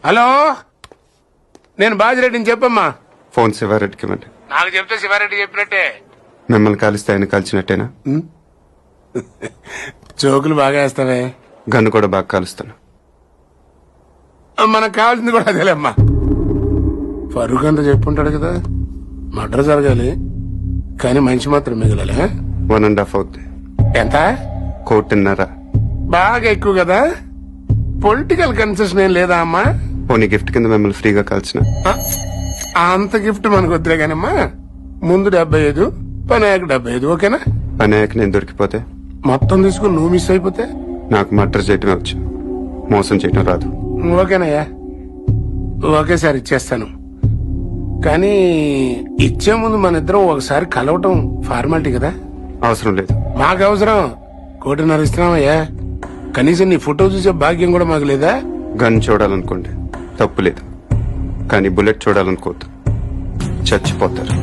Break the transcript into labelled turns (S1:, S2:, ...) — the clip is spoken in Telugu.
S1: హలో, నేను బాజిరెడ్డిని చెప్పమ్మా.
S2: ఫోన్ శివారెడ్డికి ఇవ్వండి.
S1: నాకు చెప్తే శివారెడ్డి చెప్పినట్టే.
S2: మిమ్మల్ని కాలిస్తే ఆయన కాల్చినట్టేనా?
S1: జోకులు బాగా వేస్తావే.
S2: గన్ను కూడా బాగా కాలుస్తాను.
S1: మనకు కావాల్సింది కూడా అదేలేమ్మా. ఫరూక్ అంతా చెప్పుంటాడు కదా, మర్డర్ జరగాలి కానీ మనిషి మాత్రం మిగలాలి.
S2: 1.5 అవుద్ది.
S1: ఎంత?
S2: 1.5
S1: బాగా ఎక్కువ కదా. పొలిటికల్ కన్సెషన్ ఏం లేదా అమ్మా?
S2: పోనీ గిఫ్ట్ కింద మిమ్మల్ని ఫ్రీగా కాల్చిన.
S1: అంత గిఫ్ట్ మనకు వద్దులే కానమ్మా. ముందు 75, పని అయ్యాక 75, ఓకేనా?
S2: పని అయ్యాక నేను దొరికిపోతే
S1: మొత్తం తీసుకుని నువ్వు మిస్ అయిపోతే
S2: నాకు మర్డర్ చేయటమే వచ్చు, మోసం చేయటం రాదు.
S1: ఓకేనయ్యా, ఒకేసారి ఇచ్చేస్తాను. కానీ ఇచ్చే ముందు మన ఇద్దరం ఒకసారి కలవటం ఫార్మాలిటీ కదా.
S2: అవసరం లేదు.
S1: మాకు అవసరం. 1.5 ఇస్తున్నామయ్యా. కనీసం నీ ఫోటో చూసే భాగ్యం కూడా మాకు లేదా?
S2: గన్ చూడాలనుకోండి, తప్పు లేదు. కానీ బుల్లెట్ చూడాలనుకోవద్దు, చచ్చిపోతారు.